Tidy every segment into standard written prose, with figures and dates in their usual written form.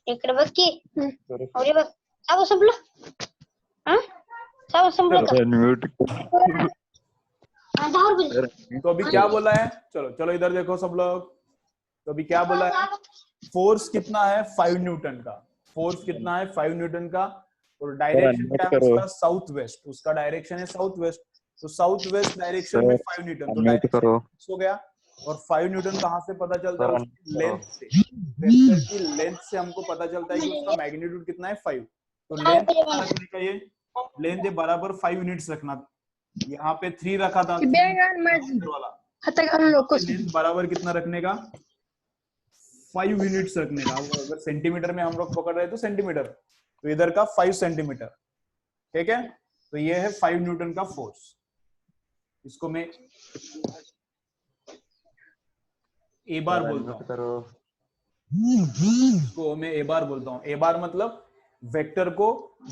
ఇక్కడ బక్కి అవరే బక్ आओ सब लोग हां सब लोग म्यूट तो अभी क्या बोला है, चलो चलो इधर देखो सब लोग। तो अभी क्या बोला है, फोर्स कितना है 5 न्यूटन का, फोर्स कितना है 5 न्यूटन का, और डायरेक्शन क्या है उसका साउथ वेस्ट, उसका डायरेक्शन है साउथ वेस्ट। तो साउथ वेस्ट डायरेक्शन में 5 न्यूटन, तो डायरेक्शन हो गया। और 5 न्यूटन कहाँ से पता चलता है, उसकी लेंथ से, वेक्टर की लेंथ से हमको पता चलता है कि उसका मैग्नीट्यूड कितना है 5। तो लेंथ कितना रखने का, ये लेंथ है बराबर 5 यूनिट्स रखना। यहाँ पे 3 रखा था वाला, लेंथ बराबर कितना रखने का 5 यूनिट्स रखने का। अगर सेंटीमीटर में हम लोग पकड़ रहे हैं तो सेंटीमीटर, तो इधर का 5 सेंटीमीटर, ठीक है। तो ये है 5 न्यूटन का फोर्स। इसको मैं ए बार बोलता हूँ, इसको मैं ए बार बोलता हूँ। ए बार मतलब वेक्टर को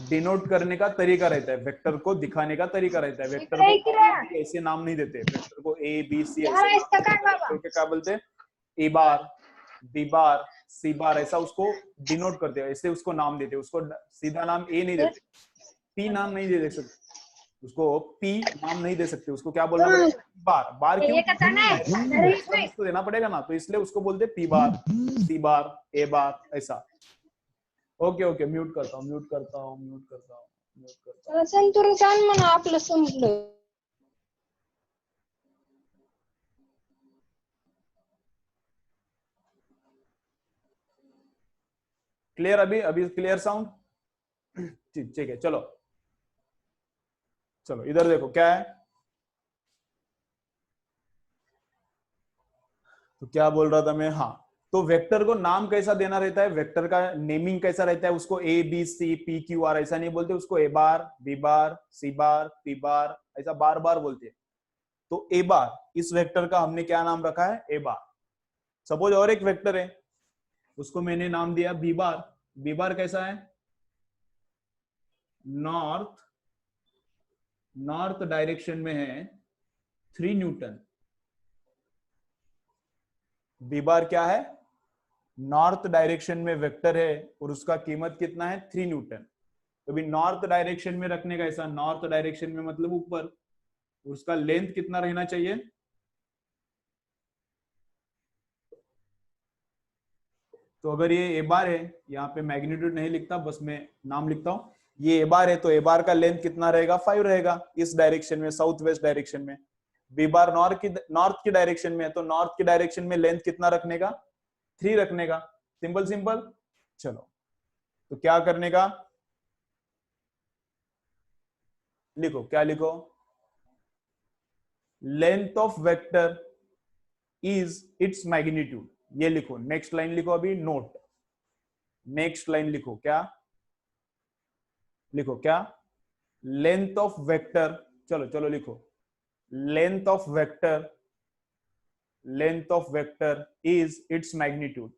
डिनोट करने का तरीका रहता है, वेक्टर को दिखाने का तरीका रहता है। वेक्टर को ऐसे नाम नहीं देते, वेक्टर को ए बी सी ऐसे क्या बोलते हैं, ए बार बी बार सी बार, ऐसा उसको डिनोट करते हैं, ऐसे उसको नाम देते हैं। उसको सीधा नाम ए नहीं देते, पी नाम नहीं दे सकते, उसको पी नाम नहीं दे सकते, उसको क्या बोलना पड़ेगा, बार। बार क्यों, उसको देना पड़ेगा ना, तो इसलिए उसको बोलते पी बार सी बार ए बार ऐसा। ओके ओके, म्यूट करता हूँ म्यूट करता हूँ म्यूट करता हूँ म्यूट करता हूँ। संतुलन मन आपलं संपलं। क्लियर, अभी अभी क्लियर साउंड, ठीक है। चलो चलो इधर देखो क्या है। तो क्या बोल रहा था मैं, हाँ, तो वेक्टर को नाम कैसा देना रहता है, वेक्टर का नेमिंग कैसा रहता है, उसको A B C P Q R ऐसा नहीं बोलते, उसको ए बार बी बार सी बार पी बार ऐसा बार बार बोलते हैं। तो ए बार, इस वेक्टर का हमने क्या नाम रखा है, ए बार। सपोज और एक वेक्टर है, उसको मैंने नाम दिया बी बार। बी बार कैसा है, नॉर्थ, नॉर्थ डायरेक्शन में है 3 न्यूटन। बी बार क्या है, नॉर्थ डायरेक्शन में वेक्टर है और उसका कीमत कितना है 3 न्यूटन। तो भी नॉर्थ डायरेक्शन में रखने का, ऐसा नॉर्थ डायरेक्शन में मतलब ऊपर, उसका लेंथ कितना रहना चाहिए, तो अगर ये ए बार है, यहाँ पे मैग्नीट्यूड नहीं लिखता, बस मैं नाम लिखता हूं, ये ए बार है, तो ए बार का लेंथ कितना रहेगा 5 रहेगा इस डायरेक्शन में, साउथ वेस्ट डायरेक्शन में। बी बार नॉर्थ की डायरेक्शन में है, तो नॉर्थ की डायरेक्शन में लेंथ कितना रखने का 3 रखने का। Simple simple. चलो तो क्या करने का, लिखो क्या लिखो, length of vector is its magnitude, ये लिखो। नेक्स्ट लाइन लिखो, अभी नोट, नेक्स्ट लाइन लिखो, क्या लिखो, क्या, लेंथ ऑफ वेक्टर, चलो चलो लिखो, length of vector, length of vector is its magnitude.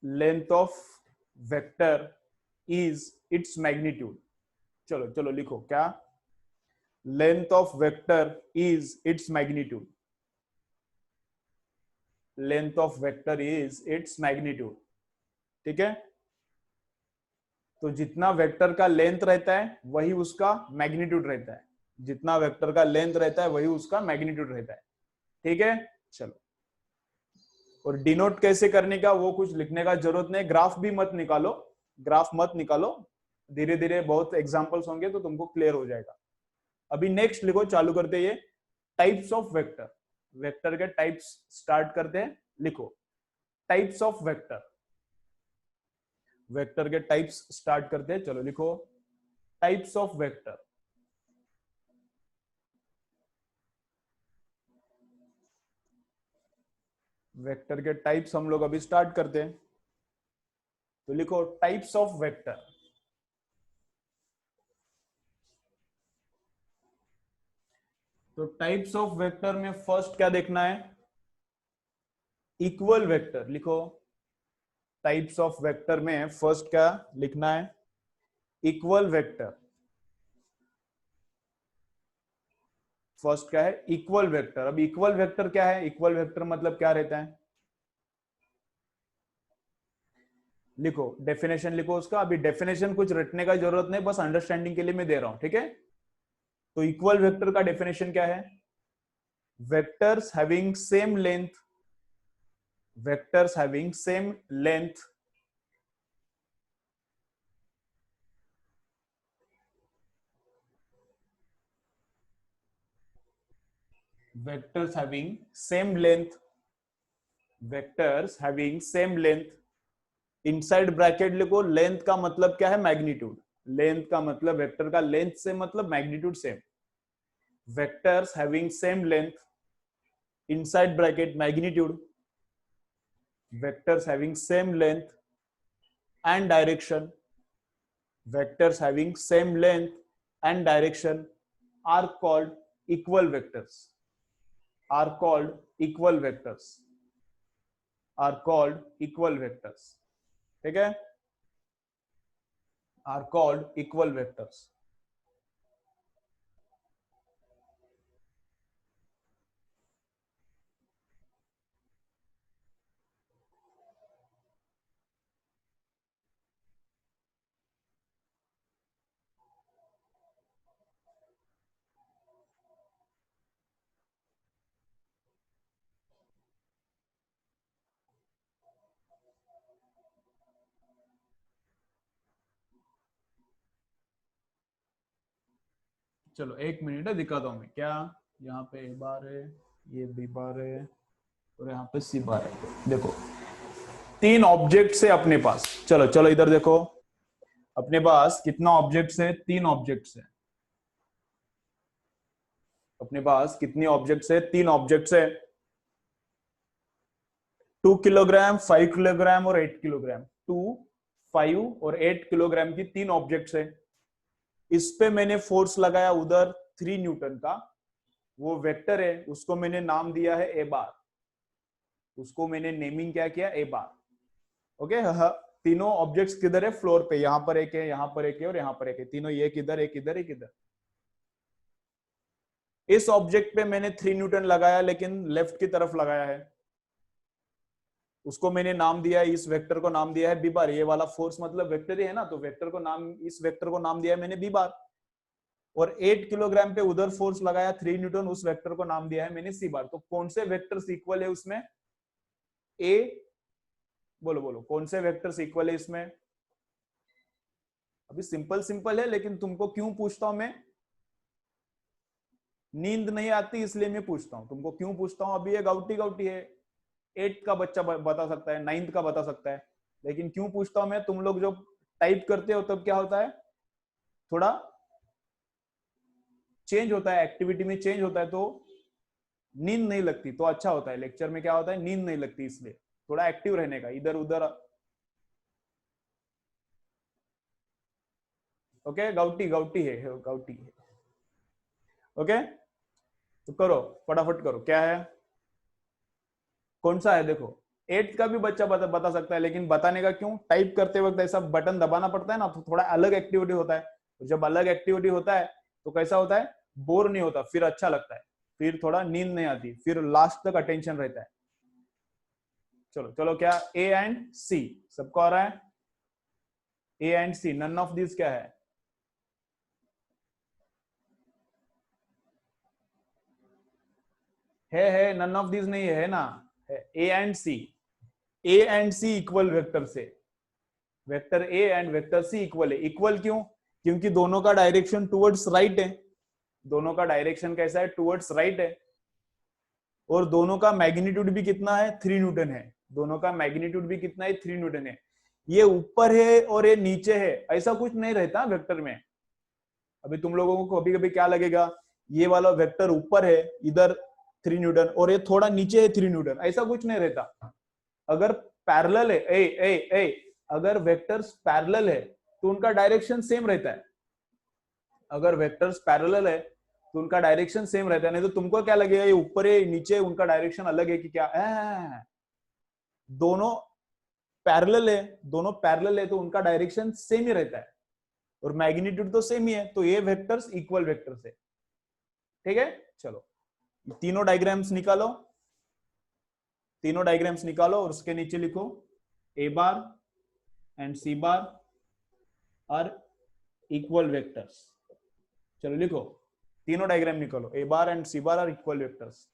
Length of vector is its magnitude. चलो चलो लिखो, क्या, length of vector is its magnitude, length of vector is its magnitude, ठीक है। तो जितना वेक्टर का लेंथ रहता है वही उसका मैग्नीट्यूड रहता है, जितना वेक्टर का लेंथ रहता है वही उसका मैग्नीट्यूड रहता है, ठीक है। चलो, और डिनोट कैसे करने का वो कुछ लिखने का जरूरत नहीं, ग्राफ भी मत निकालो, ग्राफ मत निकालो, धीरे धीरे बहुत एग्जांपल्स होंगे तो तुमको क्लियर हो जाएगा। अभी नेक्स्ट लिखो, चालू करते हैं ये टाइप्स ऑफ वेक्टर, वेक्टर के टाइप्स स्टार्ट करते हैं। लिखो टाइप्स ऑफ वेक्टर, वेक्टर के टाइप्स स्टार्ट करते हैं। चलो लिखो टाइप्स ऑफ वेक्टर। वेक्टर के टाइप्स हम लोग अभी स्टार्ट करते हैं, तो लिखो टाइप्स ऑफ वेक्टर। तो टाइप्स ऑफ वेक्टर में फर्स्ट क्या देखना है, इक्वल वेक्टर। लिखो टाइप्स ऑफ वेक्टर में फर्स्ट क्या लिखना है, इक्वल वेक्टर। फर्स्ट क्या है, इक्वल वेक्टर। अब इक्वल वेक्टर क्या है, इक्वल वेक्टर मतलब क्या रहता है, लिखो डेफिनेशन लिखो उसका। अभी डेफिनेशन कुछ रटने का जरूरत नहीं, बस अंडरस्टैंडिंग के लिए मैं दे रहा हूं, ठीक है। तो इक्वल वेक्टर का डेफिनेशन क्या है, vectors having same length, vectors having same length vectors having same length, vectors having same length, inside bracket लिखो, लेंथ का मतलब क्या है, मैग्नीट्यूड, लेंथ का मतलब वेक्टर का लेंथ से मतलब magnitude same, vectors having same length, inside bracket magnitude, vectors having same length and direction, vectors having same length and direction are called equal vectors, are called equal vectors, are called equal vectors, ठीक है, are called equal vectors। चलो एक minute है, दिखाता हूं मैं क्या, यहाँ पे ए बार है, ये बी बार है और यहाँ पे सी बार है। देखो तीन ऑब्जेक्ट्स है अपने पास, चलो चलो इधर देखो, अपने पास कितना ऑब्जेक्ट्स है, तीन ऑब्जेक्ट्स है अपने पास, कितनी ऑब्जेक्ट्स है, तीन ऑब्जेक्ट्स है, 2 किलोग्राम, 5 किलोग्राम और 8 किलोग्राम, 2, 5 और 8 किलोग्राम की तीन ऑब्जेक्ट्स है। इस पे मैंने फोर्स लगाया उधर 3 न्यूटन का, वो वेक्टर है, उसको मैंने नाम दिया है ए बार, उसको मैंने नेमिंग क्या किया, ए बार, ओके। तीनों ऑब्जेक्ट्स किधर है, फ्लोर पे, यहां पर एक है, यहां पर एक है और यहां पर एक है, तीनों ये किधर, एक इधर एक इधर। इस ऑब्जेक्ट पे मैंने 3 न्यूटन लगाया, लेकिन लेफ्ट की तरफ लगाया है, उसको मैंने नाम दिया है, इस वेक्टर को नाम दिया है बी बार, ये वाला फोर्स मतलब वेक्टर ही है ना, तो वेक्टर को नाम, इस वेक्टर को नाम दिया है मैंने बी बार। और 8 किलोग्राम पे उधर फोर्स लगाया 3 न्यूटन, उस वेक्टर को नाम दिया है मैंने सी बार। तो कौन से वेक्टर्स इक्वल है उसमें, ए, बोलो बोलो कौन से वेक्टर्स इक्वल है इसमें। अभी सिंपल सिंपल है, लेकिन तुमको क्यों पूछता हूं मैं, नींद नहीं आती इसलिए मैं पूछता हूं तुमको, क्यों पूछता हूं। अभी ये गाउटी गाउटी है, 8 का बच्चा बता सकता है, 9th का बता सकता है, लेकिन क्यों पूछता हूं मैं, तुम लोग जो टाइप करते हो तब क्या होता है, थोड़ा चेंज होता है, एक्टिविटी में चेंज होता है, तो नींद नहीं लगती, तो अच्छा होता है। लेक्चर में क्या होता है, नींद नहीं लगती, इसलिए थोड़ा एक्टिव रहने का, इधर उधर, ओके। गाउटी गाउटी है, गाउटी है, ओके। तो करो फटाफट करो, क्या है, कौन सा है, देखो 8th का भी बच्चा बता सकता है, लेकिन बताने का क्यों, टाइप करते वक्त ऐसा बटन दबाना पड़ता है ना, तो थोड़ा अलग एक्टिविटी होता है, तो जब अलग एक्टिविटी होता है तो कैसा होता है, बोर नहीं होता, फिर अच्छा लगता है, फिर थोड़ा नींद नहीं आती, फिर लास्ट तक अटेंशन रहता है। चलो चलो, क्या ए एंड सी सबको आ रहा है, A and C, none of this क्या है नन ऑफ दिस नहीं है ना, A and C, A and C equal vector से, vector A and vector C equal है। इक्वल क्यों, क्योंकि दोनों का डायरेक्शन टुवर्ड्स राइट है, दोनों का डायरेक्शन कैसा है, टुवर्ड्स राइट है, और दोनों का मैग्नीट्यूड भी कितना है, 3 न्यूटन है, दोनों का मैग्नीट्यूड भी कितना है, 3 न्यूटन है। ये ऊपर है और ये नीचे है, ऐसा कुछ नहीं रहता वेक्टर में। अभी तुम लोगों को कभी कभी क्या लगेगा, ये वाला वेक्टर ऊपर है इधर 3 न्यूटन और ये थोड़ा नीचे है 3 न्यूटन, ऐसा कुछ नहीं रहता। अगर पैरेलल है, अगर वेक्टर्स पैरेलल है तो उनका डायरेक्शन सेम रहता है, अगर वेक्टर्स पैरेलल है तो उनका डायरेक्शन सेम रहता है, नहीं तो तुमको क्या लगेगा, ये ऊपर है नीचे, उनका डायरेक्शन अलग है कि क्या, दोनों पैरेलल है, दोनों पैरेलल है तो उनका डायरेक्शन सेम ही रहता है, और मैग्नीट्यूड तो सेम ही है, तो ये वेक्टर्स इक्वल वेक्टर्स है। ठीक है, चलो तीनों डायग्राम्स निकालो, तीनों डायग्राम्स निकालो और उसके नीचे लिखो A bar and C bar are equal vectors. चलो लिखो, तीनों डायग्राम निकालो, A bar and C bar are equal vectors.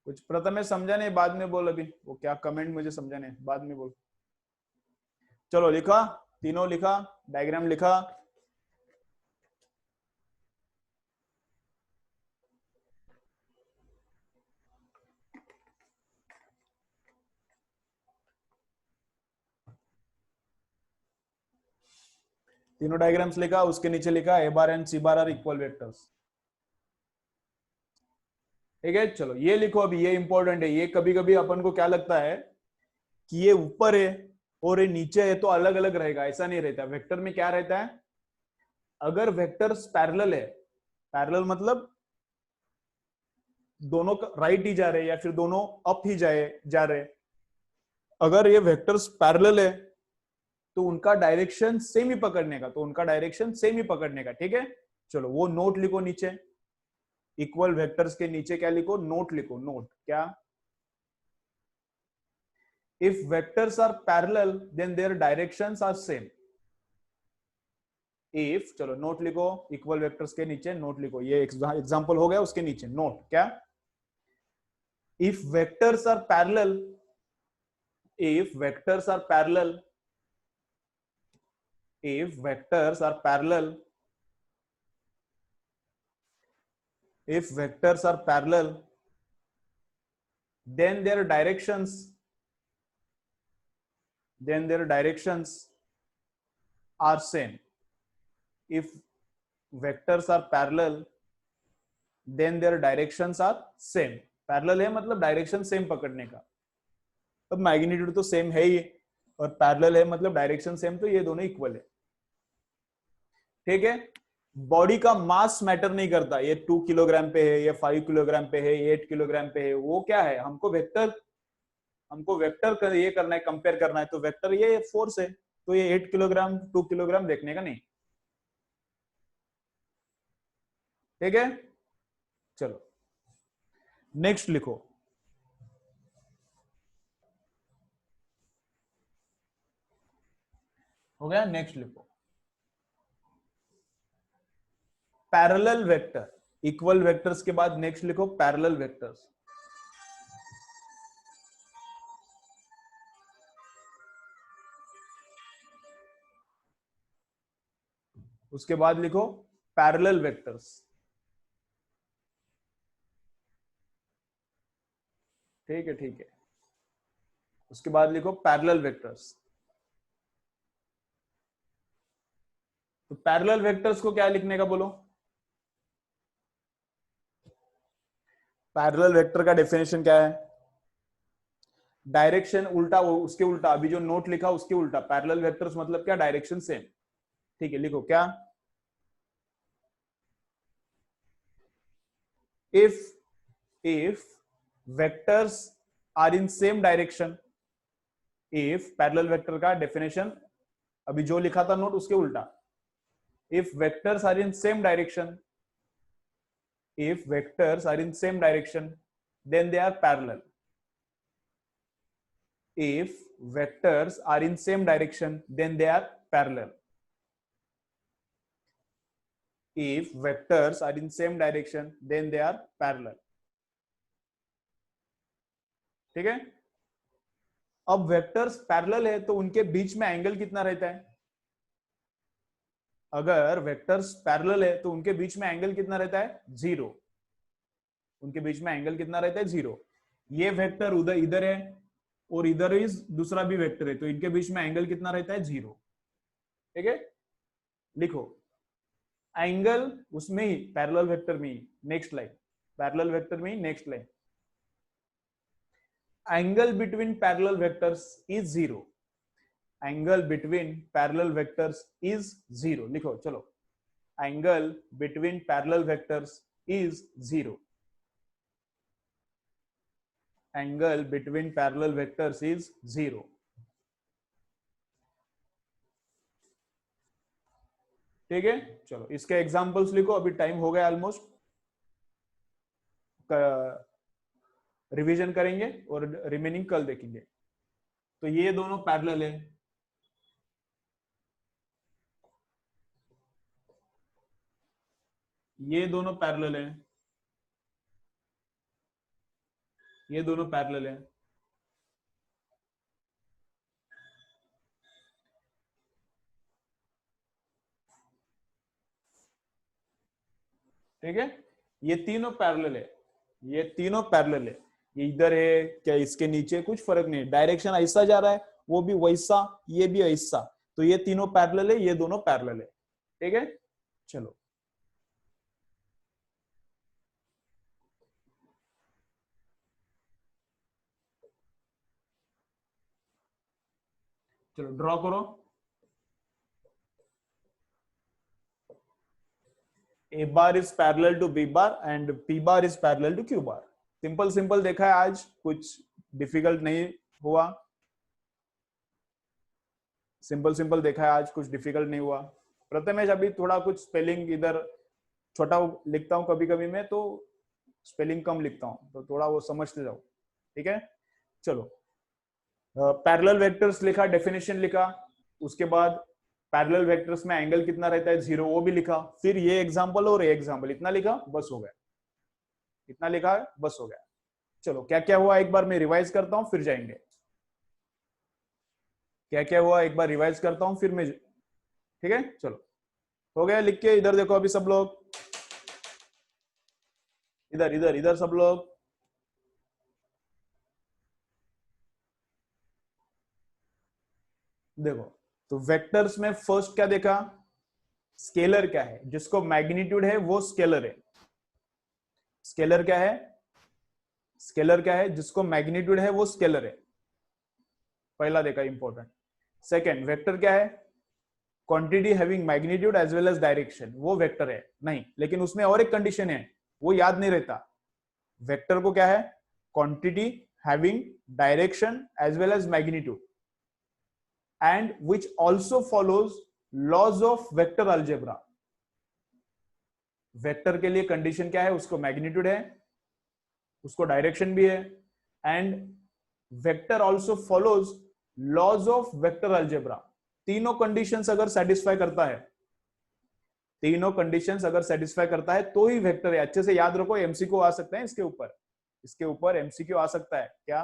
कुछ प्रथमेश समझा नहीं, बाद में बोल, अभी वो क्या कमेंट मुझे समझा नहीं, बाद में बोल। चलो लिखा, तीनों लिखा, डायग्राम लिखा। तीनों डायग्राम्स लिखा, उसके नीचे लिखा A bar and C bar are equal vectors. ठीक है, चलो ये लिखो, अभी ये इंपॉर्टेंट है। ये कभी कभी अपन को क्या लगता है कि ये ऊपर है और ये नीचे है तो अलग अलग रहेगा, ऐसा नहीं रहता। वेक्टर में क्या रहता है, अगर वेक्टर्स पैरेलल है, पैरेलल मतलब दोनों राइट ही जा रहे हैं या फिर दोनों अप ही जा रहे, अगर ये वेक्टर्स पैरेलल है तो उनका डायरेक्शन सेम ही पकड़ने का, तो उनका डायरेक्शन सेम ही पकड़ने का। ठीक है, चलो वो नोट लिखो नीचे, इक्वल वेक्टर्स के नीचे क्या लिखो, नोट लिखो। नोट क्या, if vectors are parallel then their directions are same. If, चलो नोट लिखो, इक्वल वेक्टर्स के नीचे नोट लिखो, ये एग्जांपल हो गया, उसके नीचे नोट क्या, if vectors are parallel, if vectors are parallel, if vectors are parallel, if vectors are parallel, then their directions, are same. If vectors are parallel, then their directions are same. Parallel है मतलब direction same पकड़ने का, अब magnitude तो same है ही, और parallel है मतलब डायरेक्शन सेम, तो ये दोनों इक्वल है। ठीक है, बॉडी का मास मैटर नहीं करता, ये 2 किलोग्राम पे है, ये 5 किलोग्राम पे है, ये 8 किलोग्राम पे है, वो क्या है, हमको वेक्टर ये करना है, कंपेयर करना है, तो वेक्टर ये फोर्स है, तो ये 8 किलोग्राम 2 किलोग्राम देखने का नहीं। ठीक है, चलो नेक्स्ट लिखो, हो गया, नेक्स्ट लिखो पैरेलल वेक्टर। इक्वल वेक्टर्स के बाद नेक्स्ट लिखो पैरेलल वेक्टर्स। उसके बाद लिखो पैरेलल वेक्टर्स। ठीक है, ठीक है, उसके बाद लिखो पैरेलल वेक्टर्स। तो पैरेलल वेक्टर्स को क्या लिखने का बोलो, पैरेलल वेक्टर का डेफिनेशन क्या है, डायरेक्शन उल्टा, उसके उल्टा, अभी जो नोट लिखा उसके उल्टा, पैरेलल वेक्टर्स मतलब क्या, डायरेक्शन सेम। ठीक है, लिखो क्या, if vectors are in same direction, if parallel vector का डेफिनेशन अभी जो लिखा था नोट उसके उल्टा, if vectors are in same direction, if vectors are in same direction then they are parallel, if vectors are in same direction then they are parallel, if vectors are in same direction then they are parallel। ठीक है, अब vectors parallel है तो उनके बीच में angle कितना रहता है, अगर वेक्टर्स पैरेलल है तो उनके बीच में एंगल कितना रहता है, 0। उनके बीच में एंगल कितना रहता है, 0। ये वेक्टर उधर इधर है और इधर इस दूसरा भी वेक्टर है, तो इनके बीच में एंगल कितना रहता है, 0। ठीक है, लिखो एंगल उसमें ही, पैरेलल वेक्टर में ही, नेक्स्ट लाइन, पैरेलल वेक्टर में ही next line, angle between parallel vectors is 0। Angle between parallel vectors is 0। लिखो चलो, angle between parallel vectors is 0। Angle between parallel vectors is 0। ठीक है, चलो इसके एग्जांपल्स लिखो, अभी टाइम हो गया ऑलमोस्ट। रिवीजन करेंगे और रिमेनिंग कल देखेंगे। तो ये दोनों पैरेलल है, ये दोनों पैरेलल है, ये दोनों पैरेलल है। ठीक है, ये तीनों पैरेलल है, ये तीनों पैरेलल है। ये इधर है क्या, इसके नीचे कुछ फर्क नहीं, डायरेक्शन ऐसा जा रहा है, वो भी वैसा, ये भी ऐसा। तो ये तीनों पैरेलल है, ये दोनों पैरेलल है। ठीक है, चलो चलो ड्रॉ करो। A bar is parallel to B bar and P bar is parallel to Q bar। Simple simple देखा है आज, कुछ डिफिकल्ट नहीं हुआ। सिंपल सिंपल देखा है आज, कुछ डिफिकल्ट नहीं हुआ। प्रथमेश अभी थोड़ा कुछ स्पेलिंग इधर छोटा लिखता हूं कभी कभी मैं, तो स्पेलिंग कम लिखता हूं, तो थोड़ा वो समझते जाओ। ठीक है, चलो पैरेलल वेक्टर्स लिखा, डेफिनेशन लिखा, उसके बाद पैरेलल वेक्टर्स में एंगल कितना रहता है 0, वो भी लिखा। फिर ये एग्जांपल और ये एग्जांपल, इतना लिखा बस हो गया, इतना लिखा है बस हो गया। चलो क्या क्या हुआ एक बार मैं रिवाइज करता हूं, फिर जाएंगे। क्या क्या हुआ एक बार रिवाइज करता हूं, फिर मैं, ठीक है चलो हो गया। लिख के इधर देखो अभी सब लोग, इधर इधर इधर सब लोग। देखो तो वेक्टर्स में फर्स्ट क्या देखा, स्केलर क्या है, जिसको मैग्नीट्यूड है वो स्केलर है। स्केलर क्या है, स्केलर क्या है, जिसको मैग्नीट्यूड है वो स्केलर है। पहला देखा इंपॉर्टेंट। सेकंड, वेक्टर क्या है, quantity having magnitude as well as direction, वो वेक्टर है नहीं, लेकिन उसमें और एक कंडीशन है, वो याद नहीं रहता। वेक्टर को क्या है, quantity having direction as well as magnitude and which also follows laws of vector algebra. Vector के लिए कंडीशन क्या है, उसको मैग्नीट्यूड है, उसको डायरेक्शन भी है, and vector also follows laws of vector algebra. तीनों कंडीशंस अगर सेटिस्फाई करता है, तीनों कंडीशंस अगर सेटिस्फाई करता है तो ही वेक्टर है। अच्छे से याद रखो, एमसीक्यू आ सकता है इसके ऊपर, इसके ऊपर एमसीक्यू आ सकता है क्या,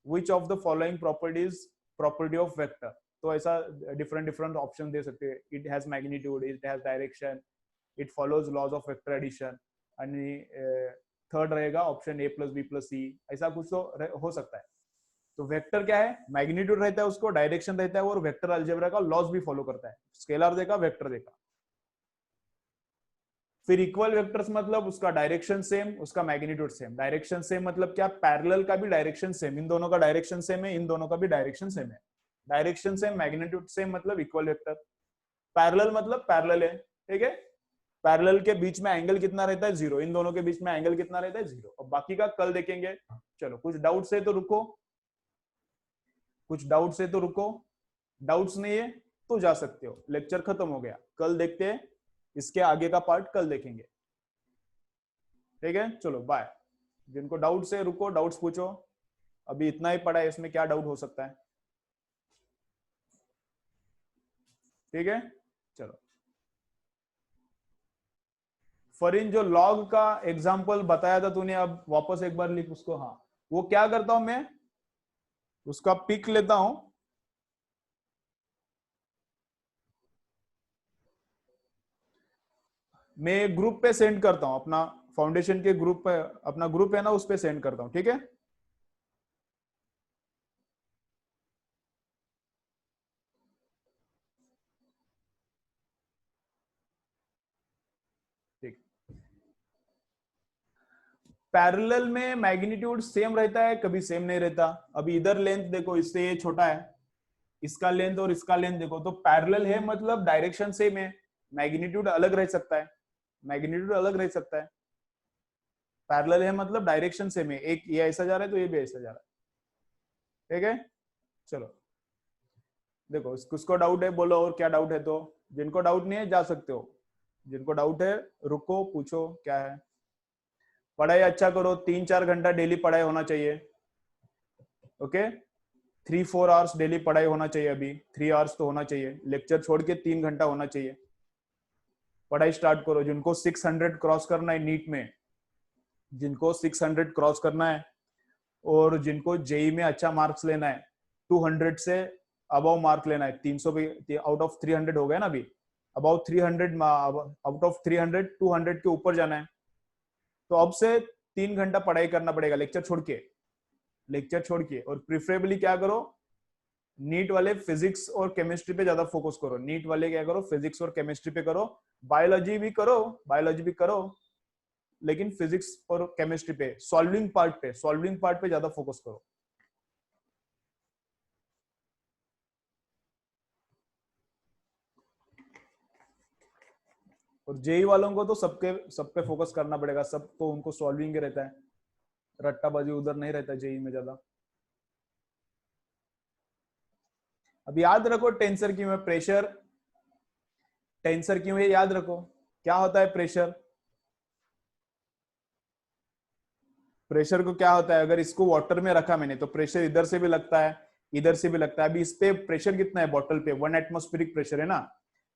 which of the following properties property of vector. तो ऐसा डिफरेंट डिफरेंट ऑप्शन दे सकते हैं, it has magnitude, it has direction, it follows laws of vector addition, आणि थर्ड रहेगा option A plus B plus C, ऐसा कुछ तो हो सकता है। तो वेक्टर क्या है, मैग्नीट्यूड रहता है, उसको डायरेक्शन रहता है, और वेक्टर अलजेब्रा का लॉज भी फॉलो करता है। स्केलर देखा, वेक्टर देखा। फिर इक्वल वेक्टर्स मतलब उसका डायरेक्शन सेम, उसका मैग्नीट्यूड सेम। डायरेक्शन सेम मतलब क्या, पैरेलल का भी डायरेक्शन सेम, इन दोनों का डायरेक्शन सेम है, इन दोनों का भी डायरेक्शन सेम है। डायरेक्शन सेम, मैग्नीट्यूड सेम मतलब इक्वल वेक्टर। पैरेलल मतलब पैरेलल है। ठीक है, पैरेलल के बीच में एंगल कितना रहता है 0, इन दोनों के बीच में एंगल कितना रहता है 0। और बाकी का कल देखेंगे। चलो कुछ डाउट है तो रुको, कुछ डाउट्स है तो रुको, डाउट्स नहीं है तो जा सकते हो। लेक्चर खत्म हो गया, कल देखते हैं, इसके आगे का पार्ट कल देखेंगे। ठीक है, चलो बाय। जिनको डाउट्स है रुको, डाउट्स पूछो, अभी इतना ही पढ़ा है, इसमें क्या डाउट हो सकता है। ठीक है, चलो। फरीन जो लॉग का एग्जांपल बताया था तूने, अब वापस एक बार लिख उसको। हाँ, वो क्या करता हूं मैं, उसका पिक लेता हूं, मैं ग्रुप पे सेंड करता हूं, अपना फाउंडेशन के ग्रुप पे, अपना ग्रुप है ना, उस पे सेंड करता हूं। ठीक है, ठीक। पैरेलल में मैग्नीट्यूड सेम रहता है, कभी सेम नहीं रहता। अभी इधर लेंथ देखो, इससे ये छोटा है, इसका लेंथ और इसका लेंथ देखो तो पैरेलल है, मतलब डायरेक्शन सेम है, मैग्नीट्यूड अलग रह सकता है, मैग्नीट्यूड अलग रह सकता है। पैरेलल है मतलब डायरेक्शन सेम है, एक ये ऐसा जा रहा है तो ये भी ऐसा जा रहा है, ठीक है। चलो देखो, किसको डाउट है बोलो, और क्या डाउट है? तो जिनको डाउट नहीं है जा सकते हो, जिनको डाउट है रुको पूछो क्या है। पढ़ाई अच्छा करो, 3-4 घंटा डेली पढ़ाई होना चाहिए, ओके। 3-4 आवर्स डेली पढ़ाई होना चाहिए, अभी 3 आवर्स तो होना चाहिए, लेक्चर छोड़ के 3 घंटा होना चाहिए। पढ़ाई स्टार्ट करो, जिनको 600 क्रॉस करना है नीट में, जिनको 600 क्रॉस करना है, और जिनको जेई में अच्छा मार्क्स लेना है, 200 से अबव मार्क लेना है, 300 पे आउट ऑफ 300 हो गया ना अभी, अबाउट 300, आउट ऑफ 300 200 के ऊपर जाना है, तो अब से 3 घंटा पढ़ाई करना पड़ेगा, लेक्चर छोड़ के, लेक्चर छोड़ के। और प्रिफरेबली क्या करो, नीट वाले फिजिक्स और केमिस्ट्री पे ज्यादा फोकस करो, नीट वाले क्या करो, फिजिक्स और केमिस्ट्री पे करो, बायोलॉजी भी करो, बायोलॉजी भी करो, लेकिन फिजिक्स और केमिस्ट्री पे, सॉल्विंग पार्ट पे ज्यादा फोकस करो। और जेई वालों को तो सब पे फोकस करना पड़ेगा, सबको उनको सॉल्विंग ही रहता है, रट्टाबाजी उधर नहीं रहता जेई में ज्यादा। अब याद रखो टेंसर क्यों है, प्रेशर, टेंसर क्यों है याद रखो। क्या होता है प्रेशर? प्रेशर को क्या होता है, अगर इसको वाटर में रखा मैंने तो प्रेशर इधर से भी लगता है, इधर से भी लगता है। अभी इस पे प्रेशर कितना है, बॉटल पे 1 एटमॉस्फेरिक प्रेशर है ना,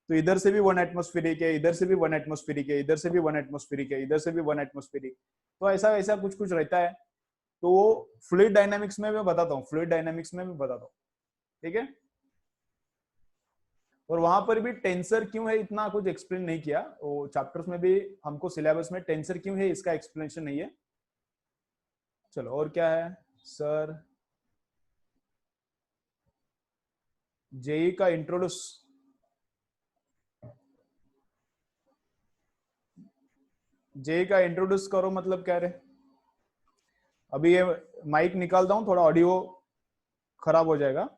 तो इधर से भी 1 एटमॉस्फेरिक है, इधर से भी 1 एटमॉस्फेरिक है, इधर से भी 1 एटमॉस्फेरिक है, इधर से भी 1 एटमॉस्फेरिक, तो ऐसा ऐसा कुछ कुछ रहता है। तो वो फ्लूइड डायनामिक्स में मैं बताता हूँ, फ्लूइड डायनामिक्स में मैं बताता हूँ, ठीक है। और वहां पर भी टेंसर क्यों है इतना कुछ एक्सप्लेन नहीं किया, वो चैप्टर्स में भी हमको सिलेबस में टेंसर क्यों है इसका एक्सप्लेनेशन नहीं है। चलो और क्या है सर, जेई का इंट्रोड्यूस, जेई का इंट्रोड्यूस करो मतलब क्या रहे। अभी ये माइक निकालता हूं, थोड़ा ऑडियो खराब हो जाएगा।